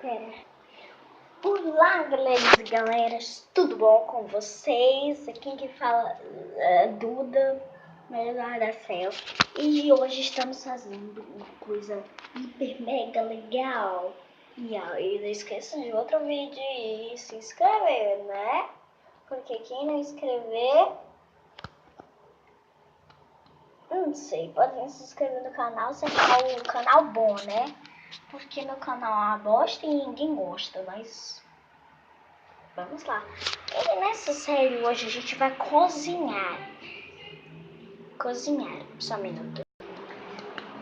Pera. Olá, galeras, tudo bom com vocês? Aqui quem fala é Duda, melhor da Céu. E hoje estamos fazendo uma coisa hiper mega legal. E aí, não esqueçam de outro vídeo e se inscrever, né? Porque quem não inscrever, não sei, podem se inscrever no canal se achar o canal bom, né? Porque meu canal é uma bosta e ninguém gosta, mas vamos lá. E nessa série hoje a gente vai cozinhar. Só um minuto.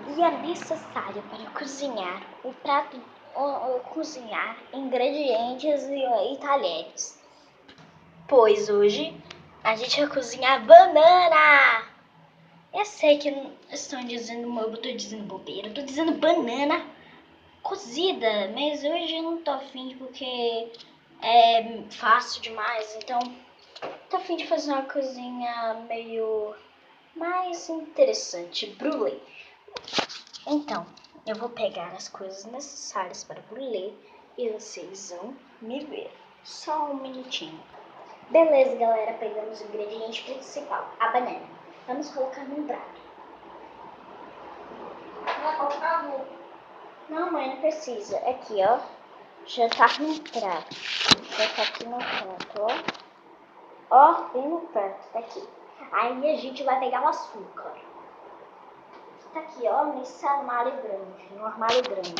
E é necessário para cozinhar o prato, cozinhar ingredientes e talheres. Pois hoje a gente vai cozinhar banana. Eu sei que estão dizendo, eu tô dizendo bobeira, eu tô dizendo banana cozida, mas hoje eu não tô afim porque é fácil demais, então tô afim de fazer uma coisinha meio mais interessante, brulê. Então, eu vou pegar as coisas necessárias para brulê e vocês vão me ver. Só um minutinho. Beleza, galera, pegamos o ingrediente principal, a banana. Vamos colocar num prato. Vai colocar no... Não, mãe, não precisa. Aqui, ó. Já tá no prato. Já tá aqui no prato, ó. Ó, bem no prato, tá aqui. Aí a gente vai pegar o açúcar. Tá aqui, ó, nesse armário grande. No armário grande.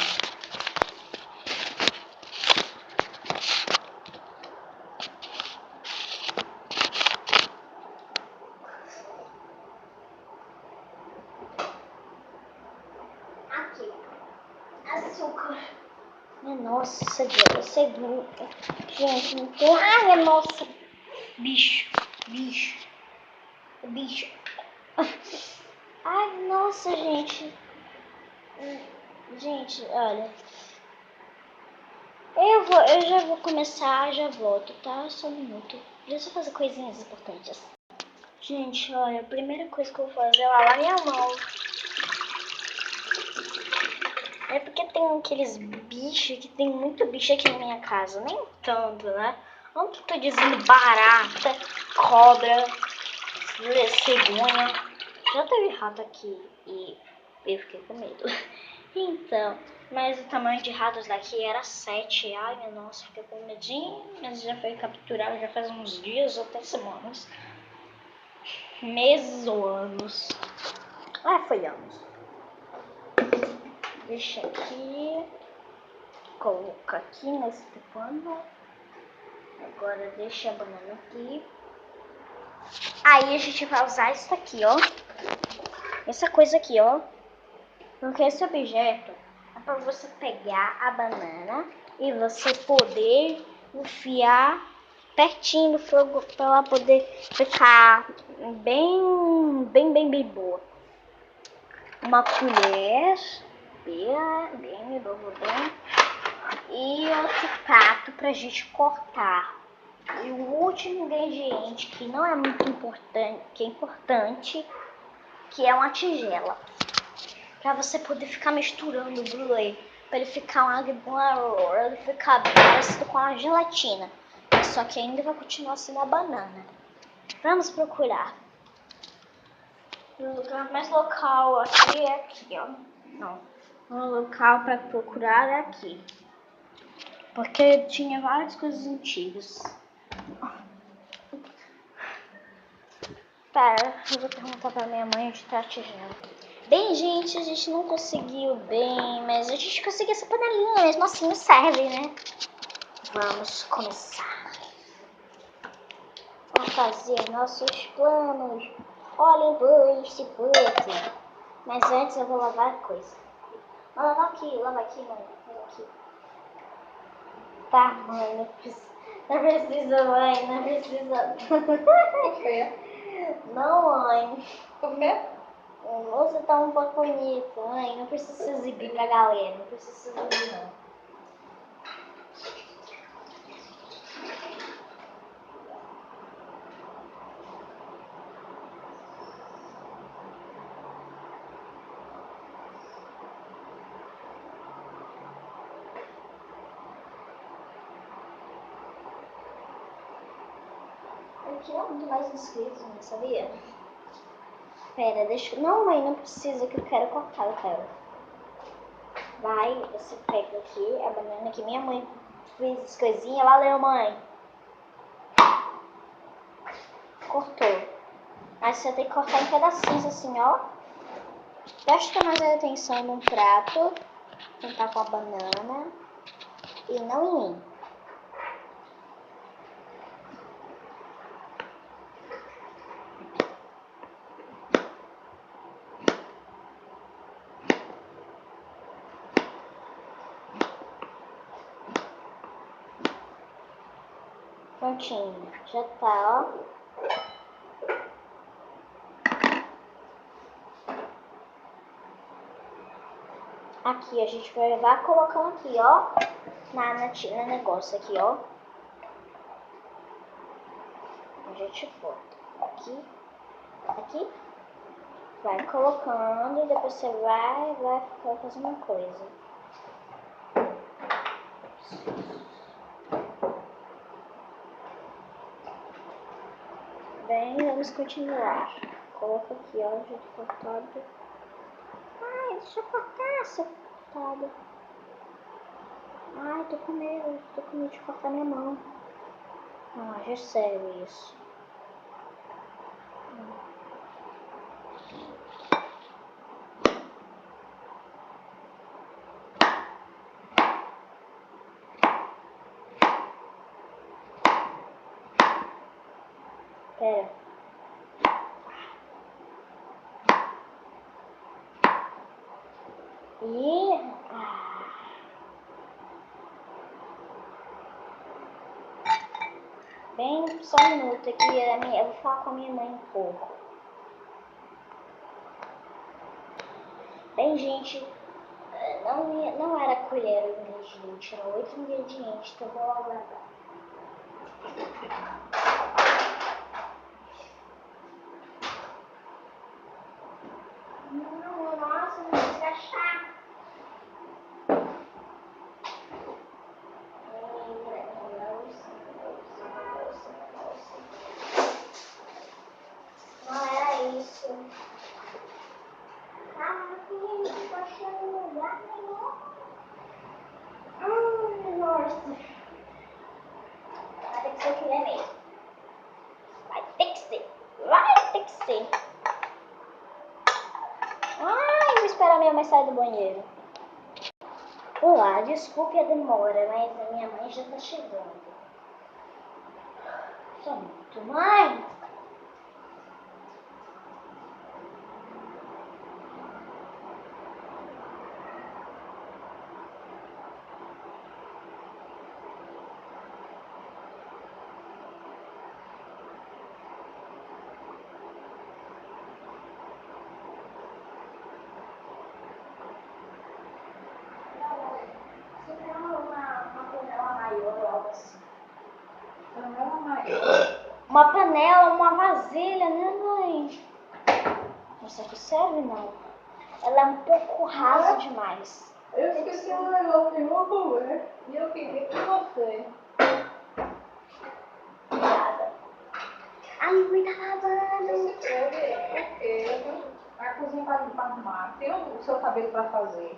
Aqui. Açúcar. Nossa, isso é duro. Gente, não tem... Ai, nossa. Bicho. Ai, nossa, gente. Gente, olha. Eu já vou começar, já volto, tá? Só um minuto. Deixa eu fazer coisinhas importantes. Gente, olha, a primeira coisa que eu vou fazer é lavar minha mão. É porque tem aqueles bichos, que tem muito bicho aqui na minha casa. Nem tanto, né? Não que tô dizendo barata, cobra, cegonha. Já teve rato aqui e eu fiquei com medo. Então, mas o tamanho de ratos daqui era 7. Ai, minha nossa, fiquei com medinho. Mas já foi capturado já faz uns dias ou até semanas. Meses ou anos. Ah, foi anos. Deixa aqui. Coloca aqui nesse pano. Agora deixa a banana aqui. Aí a gente vai usar isso aqui, ó. Essa coisa aqui, ó. Porque esse objeto é para você pegar a banana e você poder enfiar pertinho do fogo para ela poder ficar bem boa. Uma colher, bem, e outro prato pra gente cortar. E o último ingrediente que não é muito importante, que é importante, que é uma tigela. Pra você poder ficar misturando o brulê, pra ele ficar ele ficar parecido com a gelatina. Só que ainda vai continuar sendo a banana. Vamos procurar. O lugar mais local aqui é aqui, ó. Não. O local para procurar é aqui. Porque tinha várias coisas antigas. Pera, eu vou perguntar pra minha mãe onde tá a tigela. Bem, gente, a gente não conseguiu bem, mas a gente conseguiu essa panelinha, mesmo assim não serve, né? Vamos começar. Vamos fazer nossos planos. Olhem por este puto. Mas antes eu vou lavar a coisa. Lava aqui, mãe. Lava aqui. Tá, mãe, não precisa, mãe, não precisa. Não, mãe. Por quê? Você tá um pouco bonito, mãe. Não precisa exibir pra galera. Não precisa exibir, não. queria muito mais inscritos, né? Sabia? Pera, deixa... Não, mãe, não precisa que eu quero cortar, eu quero. Vai, você pega aqui a banana que minha mãe fez as coisinhas. Valeu, mãe. Cortou. Aí você tem que cortar em pedacinhos assim, ó. Presta mais atenção num prato. Tentar com a banana. E não em mim. Prontinho. Já tá, ó. Aqui, a gente vai colocando aqui, ó. No negócio aqui, ó. A gente bota aqui. Aqui. Vai colocando e depois você vai fazendo uma coisa. Bem, vamos continuar. Coloca aqui, ó, já cortado. Ai, deixa eu cortar, seu cortado. Ai, tô com medo de cortar minha mão. Ah, já é sério isso. Pera. Bem, só um minuto aqui, eu vou falar com a minha mãe um pouco. Bem, gente, não era colher o ingrediente, era outro ingrediente, então eu vou aguardar. Não, nossa, não precisa achar. Não era isso. Ah, gente, tô achando um lugar melhor. Nossa. Vai ter que ser colher mesmo. Vai ter que ser. Vai ter que ser. Ai, vou esperar a minha mãe sair do banheiro. Olá, desculpe a demora, mas a minha mãe já tá chegando. Só muito, mãe! Uma panela, uma vasilha, né, mãe? Isso aqui serve, não. Ela é um pouco rasa demais. Eu esqueci um negócio de uma comer. E eu queria que você. Obrigada. A mãe tá lavando. Porque a cozinha tá limpa arrumar. Tem o seu cabelo pra fazer.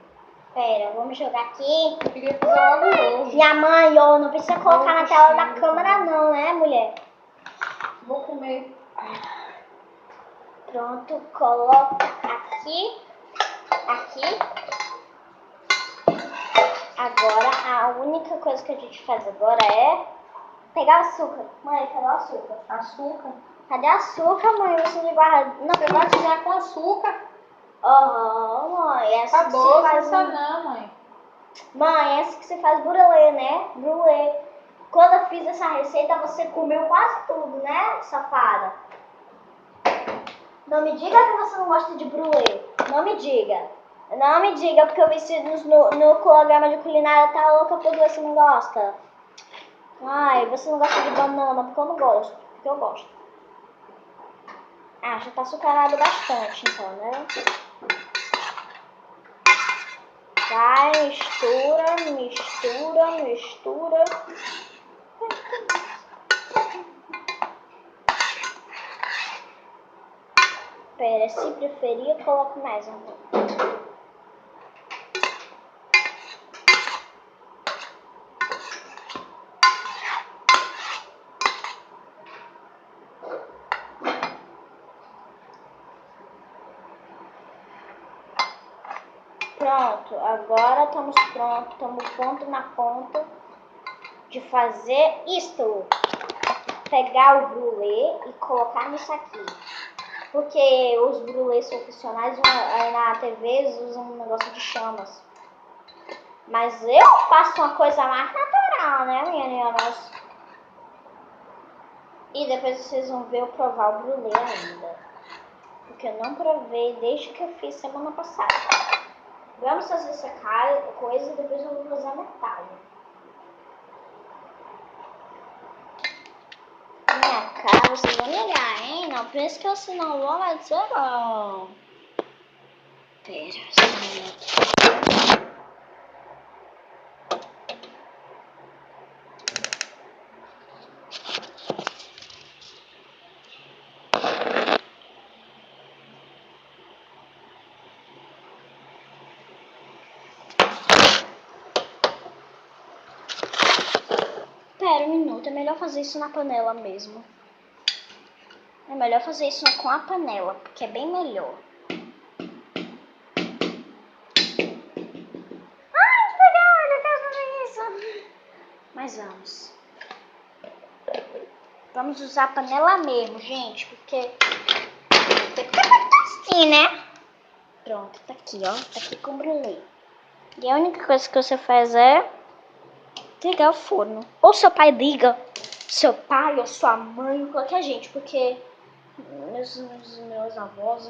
Pera, vamos jogar aqui. Eu queria fazer algo hoje. Minha mãe, ó, não precisa colocar na tela da câmera não, né, mulher? Vou comer. Pronto, coloca aqui. Aqui. Agora, a única coisa que a gente faz agora é pegar açúcar. Mãe, cadê o açúcar? Açúcar? Cadê açúcar, mãe? Você não guarda... Não, Você vai cozinhar com açúcar? Mãe, essa Tá que doce, se faz... não, mãe. Mãe, essa que você faz brulê, né? Brulê. Quando eu fiz essa receita, você comeu quase tudo, né, safada? Não me diga que você não gosta de brulê. Não me diga. Não me diga, porque eu vi no programa de culinária, tá louca por você não gosta. Ai, você não gosta de banana, porque eu não gosto. Porque eu gosto. Ah, já tá açucarado bastante, então, né? Vai, mistura, mistura, mistura. Pera, se preferir, eu coloco mais um pouco. Pronto, agora estamos prontos, estamos na ponta de fazer isto. Pegar o brulê e colocar nisso aqui. Porque os brulês profissionais aí na TV usam um negócio de chamas. Mas eu faço uma coisa mais natural, né, meninas? E depois vocês vão ver eu provar o brulê ainda. Porque eu não provei desde que eu fiz semana passada. Vamos fazer essa coisa e depois eu vou fazer a metade. Minha cara, vocês vão ligar, hein? Não pense que eu se não vou, mas eu não. Pera, só um minuto. Pera um minuto, é melhor fazer isso na panela mesmo. É melhor fazer isso com a panela, porque é bem melhor. Ai, que legal, eu quero fazer isso. Mas vamos. Vamos usar a panela mesmo, gente, porque assim, né? Pronto, tá aqui, ó. Tá aqui com o brulê. E a única coisa que você faz é ligar o forno. Ou seu pai liga, seu pai ou sua mãe, qualquer gente, porque meus avós,